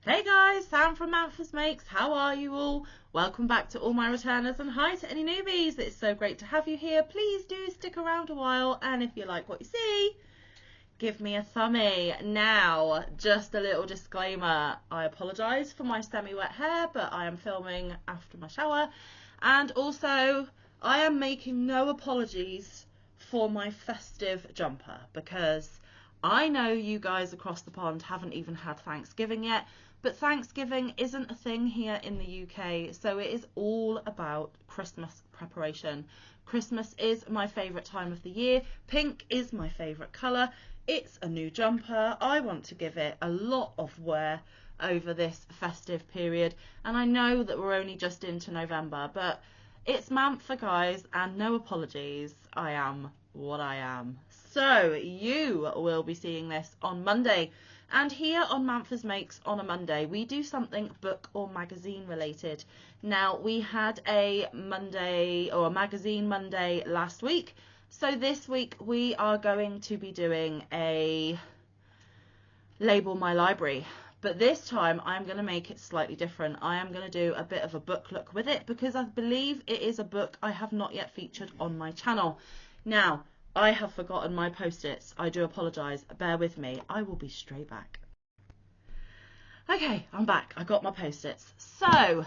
Hey guys, Sam from Manfa Makes. How are you all? Welcome back to all my returners and hi to any newbies. It's so great to have you here. Please do stick around a while, and if you like what you see, give me a thumbie. Now, just a little disclaimer. I apologise for my semi-wet hair, but I am filming after my shower, and also I am making no apologies for my festive jumper because I know you guys across the pond haven't even had Thanksgiving yet, but Thanksgiving isn't a thing here in the UK, so it is all about Christmas preparation. Christmas is my favourite time of the year. Pink is my favourite colour. It's a new jumper. I want to give it a lot of wear over this festive period, and I know that we're only just into November, but it's Manfa, guys, and no apologies. I am what I am. So you will be seeing this on Monday, and here on Manfa's Makes on a Monday we do something book or magazine related. Now, we had a Monday or a magazine Monday last week, so this week we are going to be doing a label my library. But this time I'm going to make it slightly different. I am going to do a bit of a book look with it because I believe it is a book I have not yet featured on my channel. Now, I have forgotten my post-its. I do apologise. Bear with me. I will be straight back. Okay, I'm back. I got my post-its. So,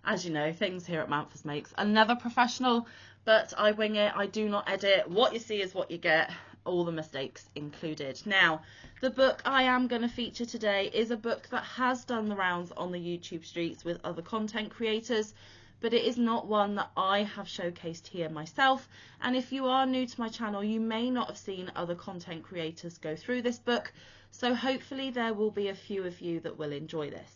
as you know, things here at Manfa's Makes are never professional, but I wing it. I do not edit. What you see is what you get. All the mistakes included. Now, the book I am going to feature today is a book that has done the rounds on the YouTube streets with other content creators, but it is not one that I have showcased here myself. And if you are new to my channel, you may not have seen other content creators go through this book, so hopefully there will be a few of you that will enjoy this.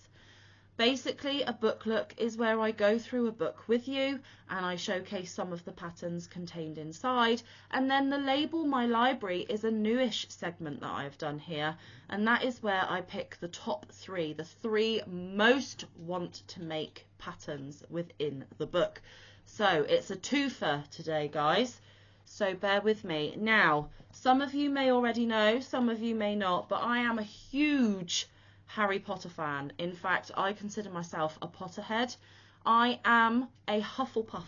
Basically, a book look is where I go through a book with you and I showcase some of the patterns contained inside, and then the label my library is a newish segment that I've done here, and that is where I pick the top three, the three most want to make patterns within the book. So it's a twofer today, guys, so bear with me. Now, some of you may already know, some of you may not, but I am a huge Harry Potter fan. In fact, I consider myself a Potterhead. I am a Hufflepuff.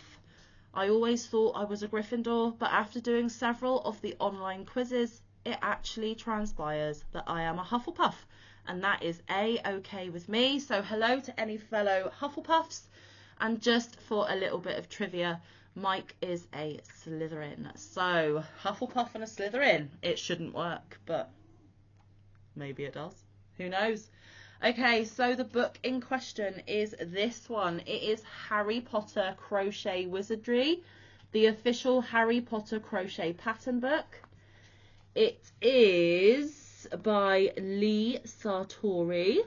I always thought I was a Gryffindor, but after doing several of the online quizzes, it actually transpires that I am a Hufflepuff, and that is a-okay with me. So hello to any fellow Hufflepuffs, and just for a little bit of trivia, Mike is a Slytherin. So Hufflepuff and a Slytherin, it shouldn't work, but maybe it does. Who knows? Okay, so the book in question is this one. It is Harry Potter Crochet Wizardry, the official Harry Potter crochet pattern book. It is by Lee Sartori.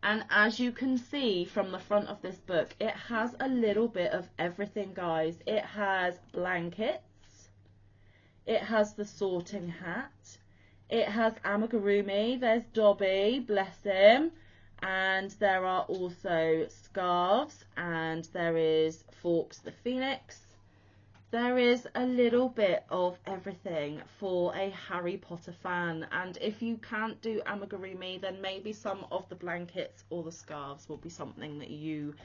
And as you can see from the front of this book, it has a little bit of everything, guys. It has blankets. It has the sorting hat. It has amigurumi, there's Dobby, bless him, and there are also scarves, and there is Fawkes the Phoenix. There is a little bit of everything for a Harry Potter fan, and if you can't do amigurumi, then maybe some of the blankets or the scarves will be something that you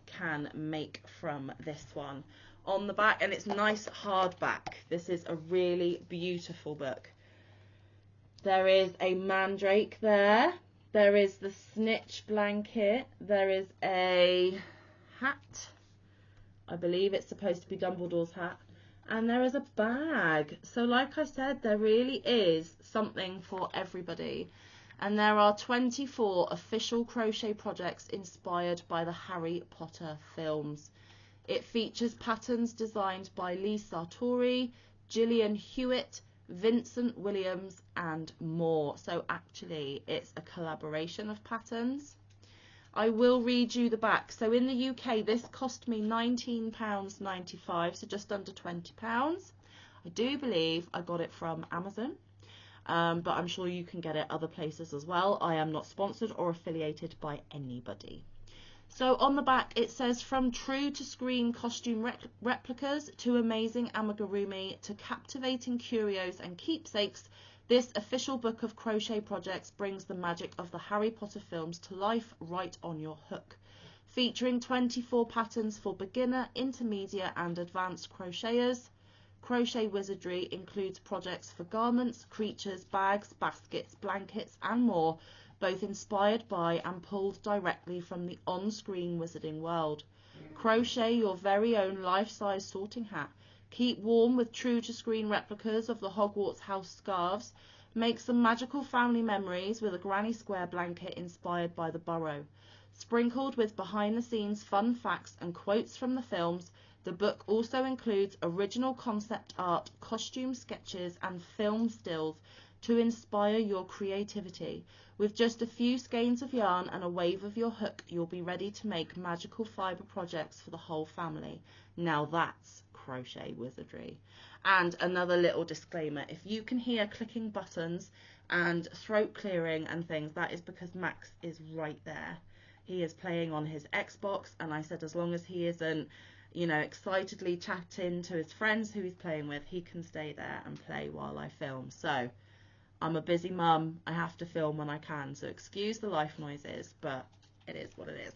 can make from this one. On the back, and it's nice hardback, this is a really beautiful book. There is a mandrake there. There is the snitch blanket. There is a hat. I believe it's supposed to be Dumbledore's hat. And there is a bag. So like I said, there really is something for everybody. And there are 24 official crochet projects inspired by the Harry Potter films. It features patterns designed by Lee Sartori, Gillian Hewitt, Vincent Williams and more. So actually it's a collaboration of patterns. I will read you the back. So in the UK this cost me £19.95, so just under £20. I do believe I got it from Amazon, but I'm sure you can get it other places as well. I am not sponsored or affiliated by anybody. So on the back it says, from true to screen costume replicas to amazing amigurumi to captivating curios and keepsakes, This official book of crochet projects brings the magic of the Harry Potter films to life right on your hook. Featuring 24 patterns for beginner, intermediate and advanced crocheters, Crochet Wizardry includes projects for garments, creatures, bags, baskets, blankets and more, both inspired by and pulled directly from the on-screen wizarding world. Crochet your very own life-size sorting hat. Keep warm with true-to-screen replicas of the Hogwarts house scarves. Make some magical family memories with a granny square blanket inspired by the Burrow. Sprinkled with behind-the-scenes fun facts and quotes from the films, the book also includes original concept art, costume sketches and film stills to inspire your creativity. With just a few skeins of yarn and a wave of your hook, you'll be ready to make magical fibre projects for the whole family. Now that's Crochet Wizardry. And another little disclaimer, if you can hear clicking buttons and throat clearing and things, that is because Max is right there. He is playing on his Xbox, and I said as long as he isn't, you know, excitedly chatting to his friends who he's playing with, he can stay there and play while I film. So I'm a busy mum, I have to film when I can, so excuse the life noises, but it is what it is.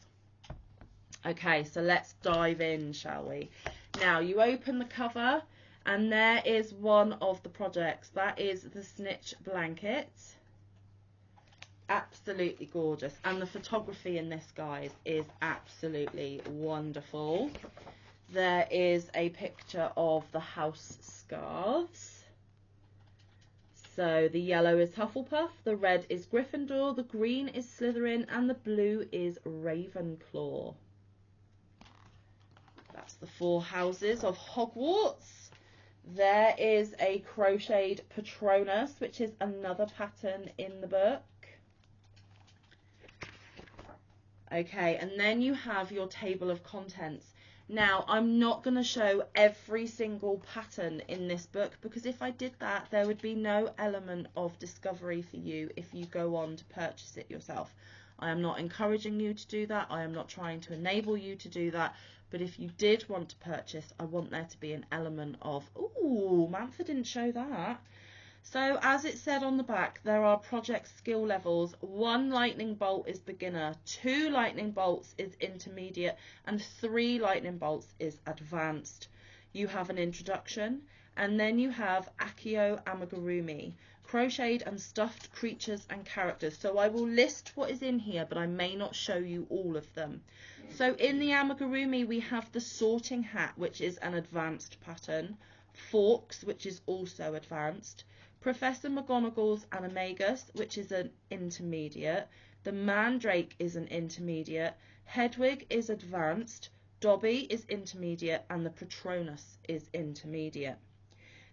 Okay, so let's dive in, shall we? Now, you open the cover, and there is one of the projects. That is the Snitch blanket. Absolutely gorgeous. And the photography in this, guys, is absolutely wonderful. There is a picture of the house scarves. So the yellow is Hufflepuff, the red is Gryffindor, the green is Slytherin, and the blue is Ravenclaw. That's the 4 houses of Hogwarts. There is a crocheted Patronus, which is another pattern in the book. Okay, and then you have your table of contents. Now, I'm not going to show every single pattern in this book, because if I did that, there would be no element of discovery for you if you go on to purchase it yourself. I am not encouraging you to do that. I am not trying to enable you to do that. But if you did want to purchase, I want there to be an element of, ooh, Manfa didn't show that. So as it said on the back, there are project skill levels. 1 lightning bolt is beginner, 2 lightning bolts is intermediate, and 3 lightning bolts is advanced. You have an introduction, and then you have Accio Amigurumi, crocheted and stuffed creatures and characters. So I will list what is in here, but I may not show you all of them. So in the Amigurumi, we have the sorting hat, which is an advanced pattern, Forks, which is also advanced, Professor McGonagall's Animagus, which is an intermediate, the Mandrake is an intermediate, Hedwig is advanced, Dobby is intermediate, and the Patronus is intermediate.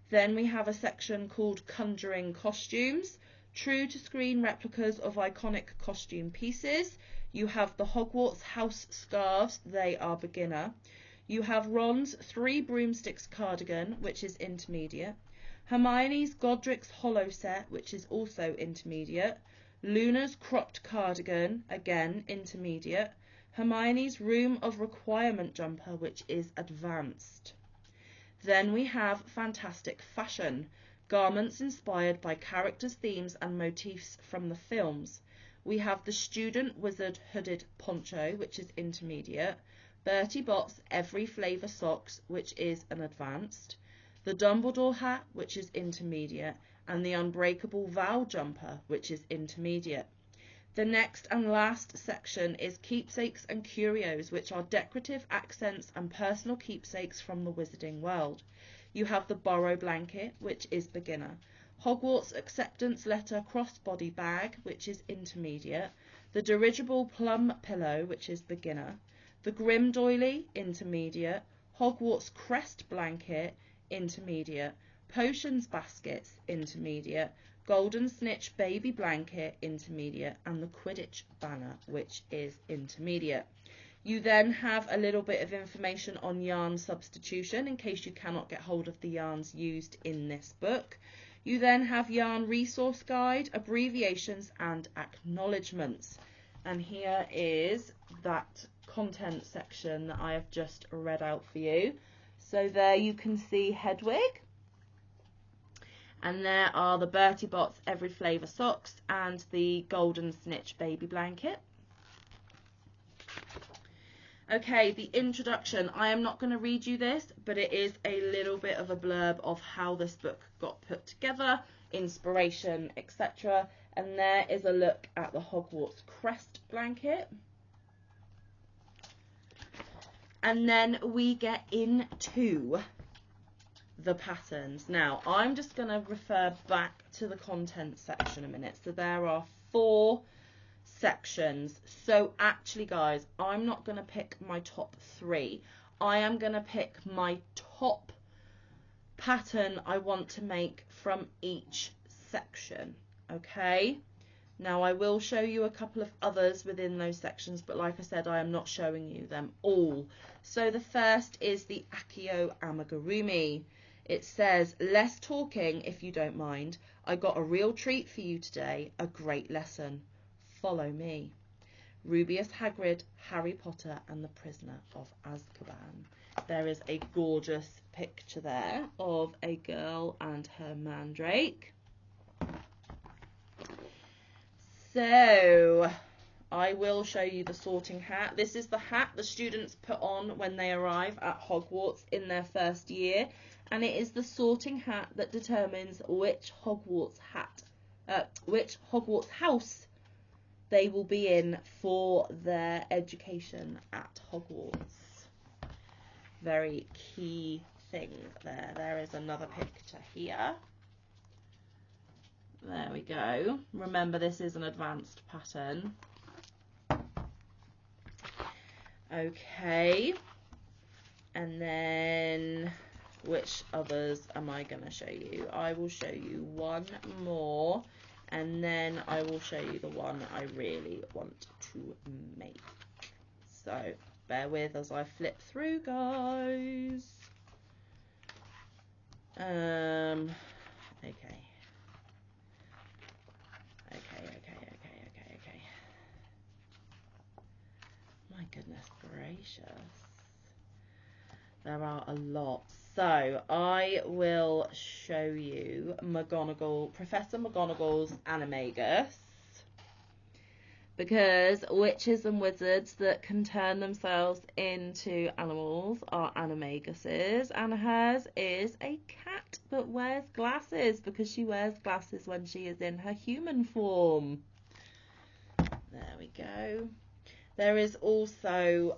Then we have a section called Conjuring Costumes, true to screen replicas of iconic costume pieces. You have the Hogwarts house scarves, they are beginner. You have Ron's 3 broomsticks cardigan, which is intermediate. Hermione's Godric's hollow set, which is also intermediate. Luna's cropped cardigan, again intermediate. Hermione's Room of Requirement jumper, which is advanced. Then we have Fantastic Fashion, garments inspired by characters, themes and motifs from the films. We have the Student Wizard hooded poncho, which is intermediate. Bertie Bott's Every Flavour socks, which is an advanced. The Dumbledore hat, which is intermediate, and the Unbreakable Vow jumper, which is intermediate. The next and last section is Keepsakes and Curios, which are decorative accents and personal keepsakes from the wizarding world. You have the Burrow blanket, which is beginner. Hogwarts Acceptance Letter crossbody bag, which is intermediate. The Dirigible Plum pillow, which is beginner. The Grim doily, intermediate. Hogwarts Crest blanket, intermediate. Potions baskets, intermediate. Golden Snitch baby blanket, intermediate, and the Quidditch banner, which is intermediate. You then have a little bit of information on yarn substitution in case you cannot get hold of the yarns used in this book. You then have yarn resource guide, abbreviations and acknowledgements. And here is that content section that I have just read out for you. So there you can see Hedwig. And there are the Bertie Bott's Every Flavour socks and the Golden Snitch baby blanket. Okay, the introduction. I am not going to read you this, but it is a little bit of a blurb of how this book got put together, inspiration, etc. And there is a look at the Hogwarts crest blanket. And then we get into the patterns. Now, I'm just going to refer back to the content section a minute. So there are 4 sections. So actually, guys, I'm not going to pick my top 3. I am going to pick my top pattern I want to make from each section. Okay? Now, I will show you a couple of others within those sections, but like I said, I am not showing you them all. So the first is the Accio Amigurumi. It says, less talking if you don't mind. I got a real treat for you today, a great lesson. Follow me. Rubeus Hagrid, Harry Potter and the Prisoner of Azkaban. There is a gorgeous picture there of a girl and her mandrake. So I will show you the sorting hat. This is the hat the students put on when they arrive at Hogwarts in their first year, and it is the sorting hat that determines which Hogwarts house they will be in for their education at Hogwarts. Very key thing there. There is another picture here. There we go. Remember, this is an advanced pattern. Okay. And then, which others am I going to show you? I will show you one more, and then I will show you the one I really want to make. So, bear with as I flip through, guys. Okay. My goodness gracious. There are a lot. So I will show you Professor McGonagall's Animagus, because witches and wizards that can turn themselves into animals are animaguses, and hers is a cat that wears glasses, because she wears glasses when she is in her human form. There we go. There is also,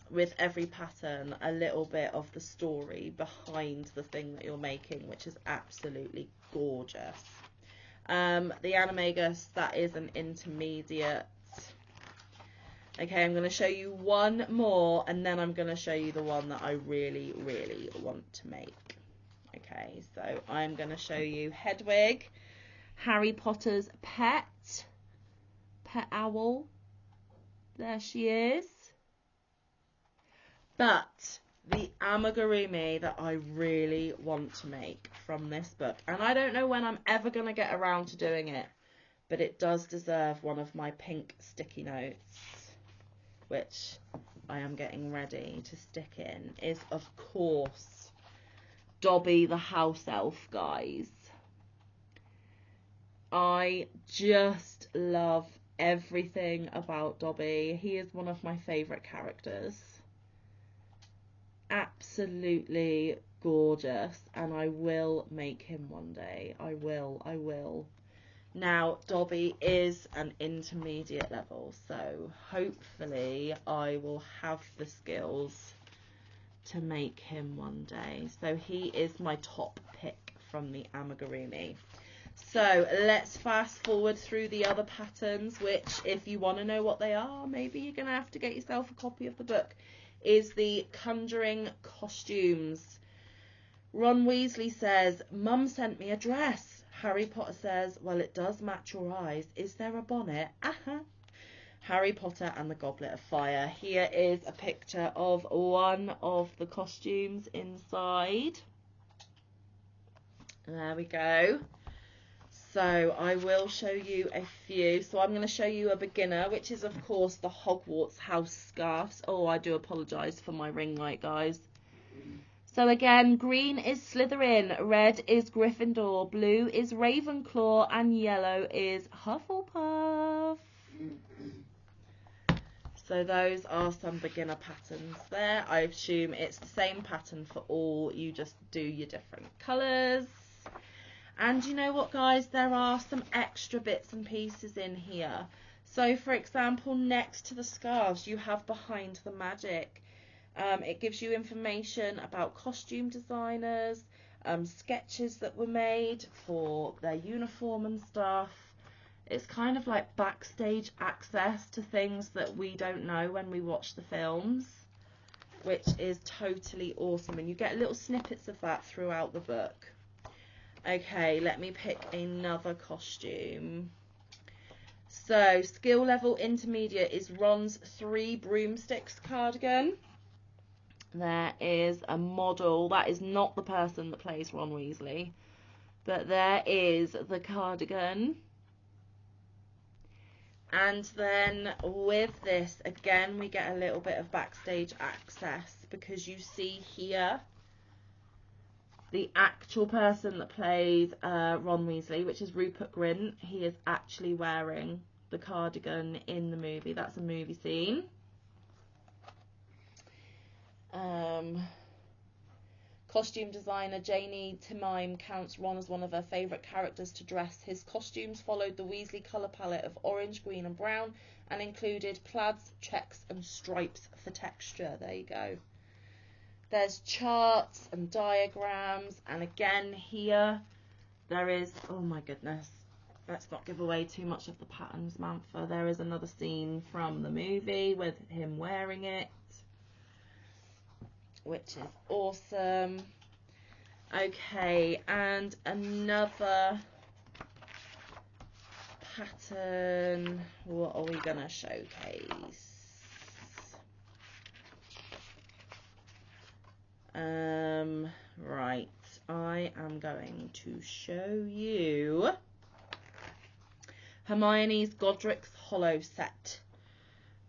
with every pattern, a little bit of the story behind the thing that you're making, which is absolutely gorgeous. The Animagus, that is an intermediate. Okay, I'm going to show you one more, and then I'm going to show you the one that I really, really want to make. Okay, so I'm going to show you Hedwig, Harry Potter's pet owl. There she is. But the amigurumi that I really want to make from this book, and I don't know when I'm ever going to get around to doing it, but it does deserve one of my pink sticky notes, which I am getting ready to stick in, is of course Dobby the house elf, guys. I just love everything about Dobby. He is one of my favourite characters. Absolutely gorgeous, and I will make him one day. I will. Now, Dobby is an intermediate level, so hopefully I will have the skills to make him one day. So he is my top pick from the amigurumi. So let's fast forward through the other patterns, which, if you want to know what they are, maybe you're going to have to get yourself a copy of the book, is the Conjuring costumes. Ron Weasley says, Mum sent me a dress. Harry Potter says, well, it does match your eyes. Is there a bonnet? Harry Potter and the Goblet of Fire. Here is a picture of one of the costumes inside. There we go. So I will show you a few. So I'm going to show you a beginner, which is, of course, the Hogwarts house scarves. Oh, I do apologise for my ring light, guys. So again, green is Slytherin, red is Gryffindor, blue is Ravenclaw, and yellow is Hufflepuff. So those are some beginner patterns there. I assume it's the same pattern for all, you just do your different colours. And you know what, guys, there are some extra bits and pieces in here. So for example, next to the scarves you have Behind the Magic. It gives you information about costume designers, sketches that were made for their uniform and stuff. It's kind of like backstage access to things that we don't know when we watch the films, which is totally awesome. And you get little snippets of that throughout the book. Okay, let me pick another costume. So, skill level intermediate is Ron's 3 Broomsticks cardigan. There is a model. That is not the person that plays Ron Weasley, but there is the cardigan. And then with this, again, we get a little bit of backstage access, because you see here the actual person that plays Ron Weasley, which is Rupert Grint. He is actually wearing the cardigan in the movie. That's a movie scene. Costume designer Janie Timime counts Ron as one of her favourite characters to dress. His costumes followed the Weasley colour palette of orange, green and brown, and included plaids, checks and stripes for texture. There you go. There's charts and diagrams, and again here there is, oh my goodness, let's not give away too much of the patterns, Manfa. There is another scene from the movie with him wearing it, which is awesome. Okay, and another pattern. What are we gonna showcase? Right, I am going to show you Hermione's Godric's Hollow set.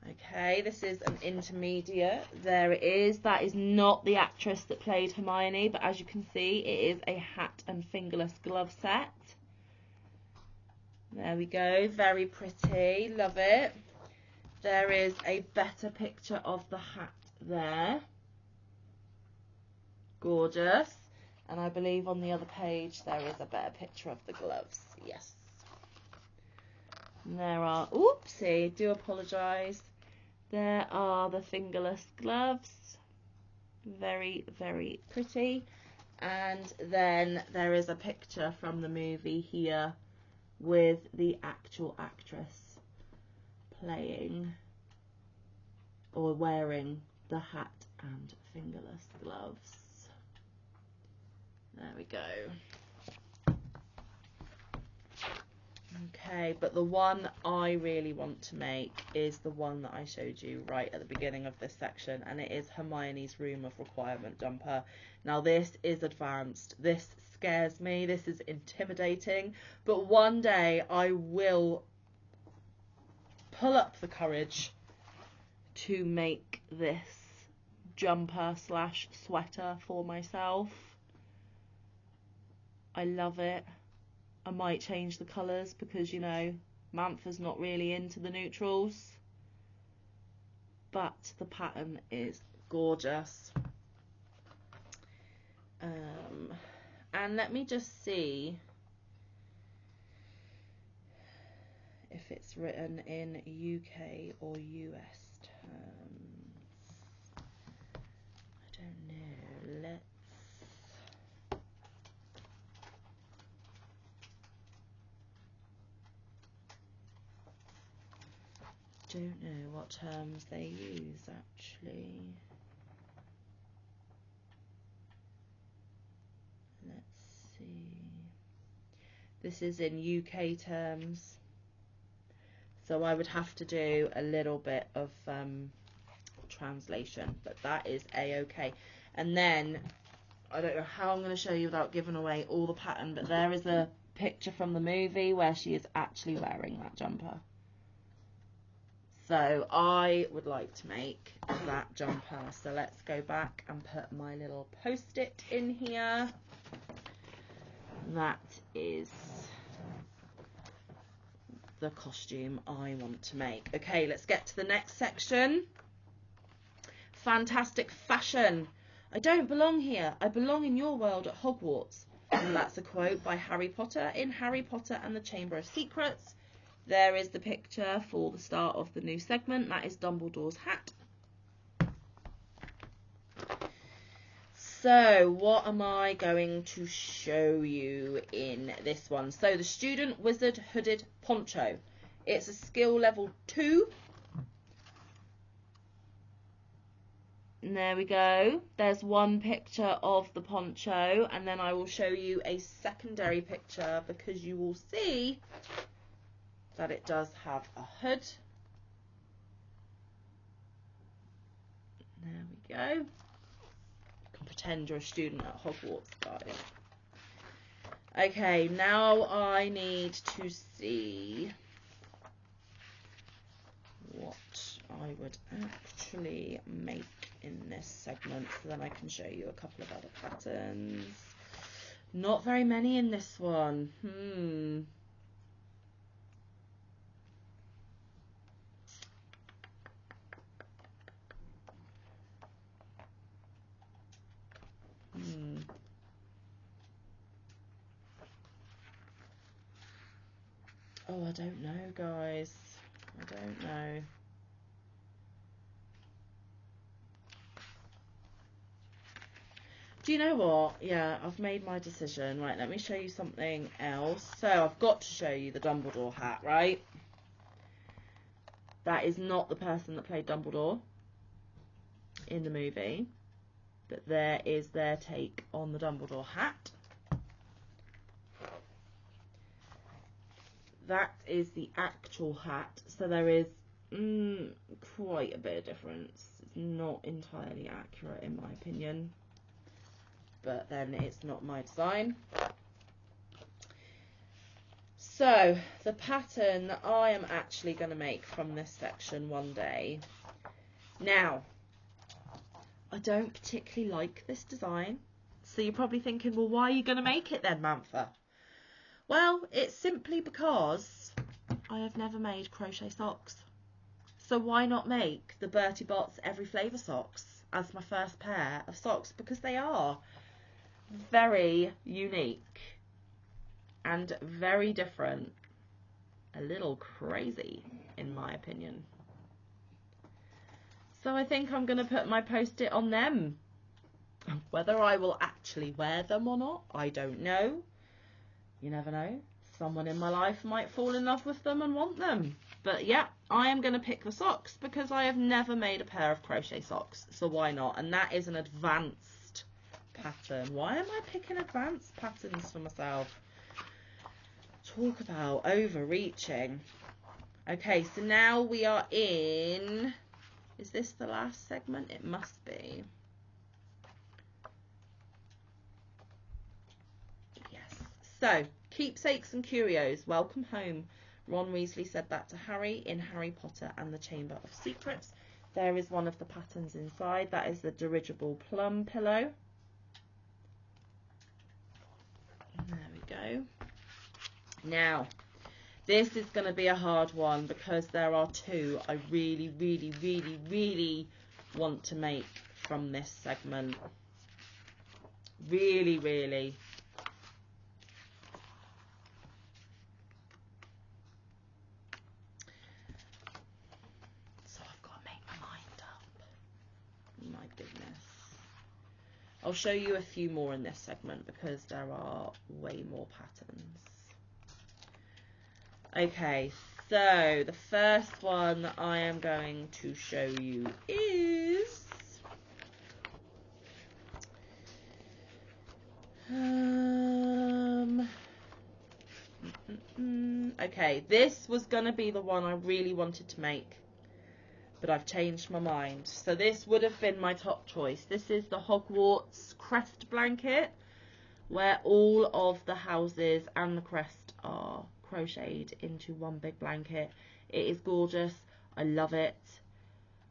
Okay, this is an intermediate. There it is. That is not the actress that played Hermione, but as you can see, it is a hat and fingerless glove set. There we go. Very pretty. Love it. There is a better picture of the hat there. Gorgeous. And I believe on the other page there is a better picture of the gloves. Yes. And there are, oopsie, do apologise. There are the fingerless gloves. Very, very pretty. And then there is a picture from the movie here with the actual actress playing or wearing the hat and fingerless gloves. There we go. Okay, but the one I really want to make is the one that I showed you right at the beginning of this section, and it is Hermione's Room of Requirement jumper. Now this is advanced. This scares me. This is intimidating, but one day I will pull up the courage to make this jumper slash sweater for myself. I love it. I might change the colours because, you know, Manfa's not really into the neutrals. But the pattern is gorgeous. And let me just see if it's written in UK or US terms. I don't know. Don't know what terms they use actually. Let's see. This is in UK terms, so I would have to do a little bit of translation, but that is a-okay. And then I don't know how I'm going to show you without giving away all the pattern, but there is a picture from the movie where she is actually wearing that jumper. So I would like to make that jumper. So let's go back and put my little post-it in here. That is the costume I want to make. Okay, let's get to the next section. Fantastic fashion. I don't belong here. I belong in your world at Hogwarts. And that's a quote by Harry Potter in Harry Potter and the Chamber of Secrets. There is the picture for the start of the new segment. That is Dumbledore's hat. So what am I going to show you in this one? So the Student Wizard Hooded Poncho. It's a skill level 2. And there we go. There's one picture of the poncho, and then I will show you a secondary picture because you will see that it does have a hood. There we go. You can pretend you're a student at Hogwarts, guys. Okay, now I need to see what I would actually make in this segment, so then I can show you a couple of other patterns. Not very many in this one. Oh, I don't know, guys. I don't know. Do you know what? Yeah, I've made my decision. Right, let me show you something else. So I've got to show you the Dumbledore hat, right? That is not the person that played Dumbledore in the movie, but there is their take on the Dumbledore hat. That is the actual hat, so there is quite a bit of difference. It's not entirely accurate in my opinion, but then it's not my design. So the pattern that I am actually going to make from this section one day. Now, I don't particularly like this design, so you're probably thinking, well, why are you going to make it then, Manfa? Well, it's simply because I have never made crochet socks. So why not make the Bertie Bott's Every Flavour socks as my first pair of socks? Because they are very unique and very different. A little crazy, in my opinion. So I think I'm going to put my post-it on them. Whether I will actually wear them or not, I don't know. You never know. Someone in my life might fall in love with them and want them. But yeah, I am going to pick the socks because I have never made a pair of crochet socks. So why not? And that is an advanced pattern. Why am I picking advanced patterns for myself? Talk about overreaching. Okay, so now we are in... Is this the last segment? It must be. Yes. So, keepsakes and curios, welcome home. Ron Weasley said that to Harry in Harry Potter and the Chamber of Secrets. There is one of the patterns inside. That is the dirigible plum pillow. There we go. Now, this is going to be a hard one because there are two I really, really, really, really want to make from this segment. Really, really. So I've got to make my mind up. My goodness. I'll show you a few more in this segment because there are way more patterns. Okay, so the first one that I am going to show you is okay, this was going to be the one I really wanted to make, but I've changed my mind. So this would have been my top choice. This is the Hogwarts crest blanket, where all of the houses and the crest are crocheted into one big blanket. It is gorgeous. I love it.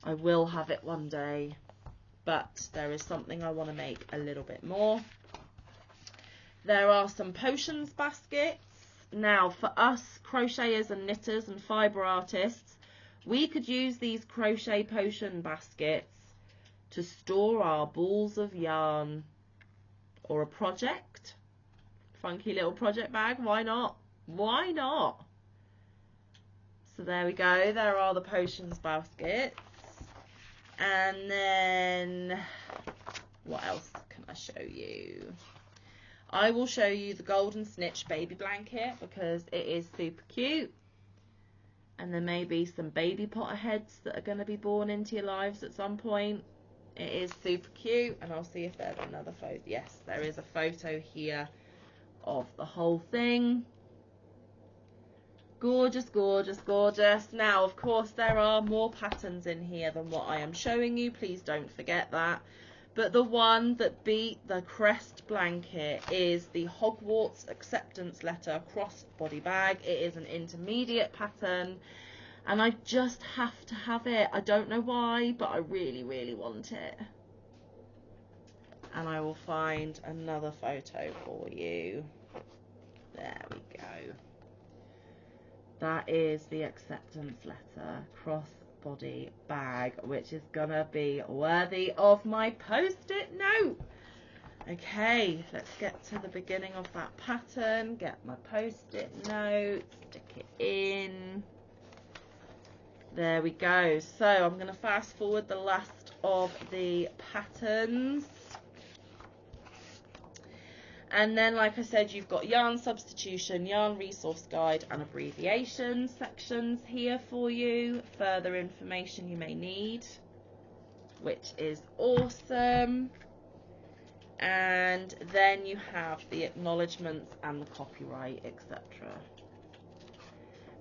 I will have it one day, but there is something I want to make a little bit more. There are some potions baskets. Now, for us crocheters and knitters and fibre artists, we could use these crochet potion baskets to store our balls of yarn, or a project. Funky little project bag, why not? Why not? So there we go, there are the potions baskets. And then, what else can I show you? I will show you the golden snitch baby blanket because it is super cute. And there may be some baby potter heads that are going to be born into your lives at some point. It is super cute, and I'll see if there's another photo. Yes, there is a photo here of the whole thing. Gorgeous, gorgeous, gorgeous. Now, of course, there are more patterns in here than what I am showing you. Please don't forget that. But the one that beat the crest blanket is the Hogwarts Acceptance Letter crossbody bag. It is an intermediate pattern, and I just have to have it. I don't know why, but I really, really want it. And I will find another photo for you. There we go. That is the Acceptance Letter crossbody bag, which is gonna be worthy of my post-it note. Okay, let's get to the beginning of that pattern, get my post-it note, stick it in. There we go. So I'm going to fast forward the last of the patterns. And then, like I said, you've got yarn substitution, yarn resource guide and abbreviation sections here for you. Further information you may need, which is awesome. And then you have the acknowledgements and the copyright, etc.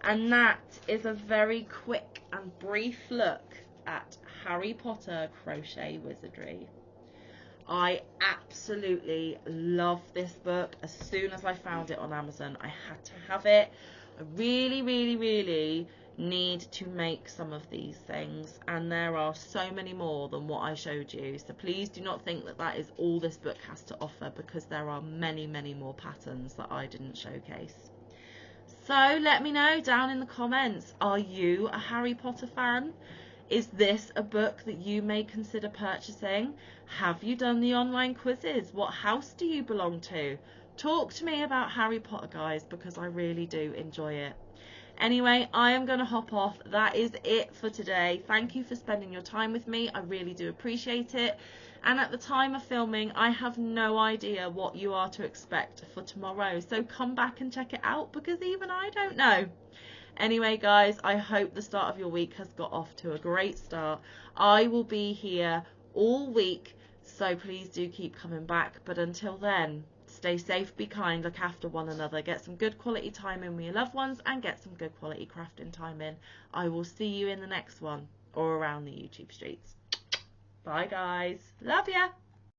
And that is a very quick and brief look at Harry Potter Crochet Wizardry. I absolutely love this book. As soon as I found it on Amazon, I had to have it. I really, really, really need to make some of these things, and there are so many more than what I showed you. So please do not think that that is all this book has to offer, because there are many, many more patterns that I didn't showcase. So let me know down in the comments, are you a Harry Potter fan? Is this a book that you may consider purchasing? Have you done the online quizzes? What house do you belong to? Talk to me about Harry Potter, guys, because I really do enjoy it. Anyway, I am going to hop off. That is it for today. Thank you for spending your time with me. I really do appreciate it. And at the time of filming, I have no idea what you are to expect for tomorrow. So come back and check it out, because even I don't know. Anyway, guys, I hope the start of your week has got off to a great start. I will be here all week, so please do keep coming back. But until then, stay safe, be kind, look after one another, get some good quality time in with your loved ones, and get some good quality crafting time in. I will see you in the next one, or around the YouTube streets. Bye, guys. Love ya.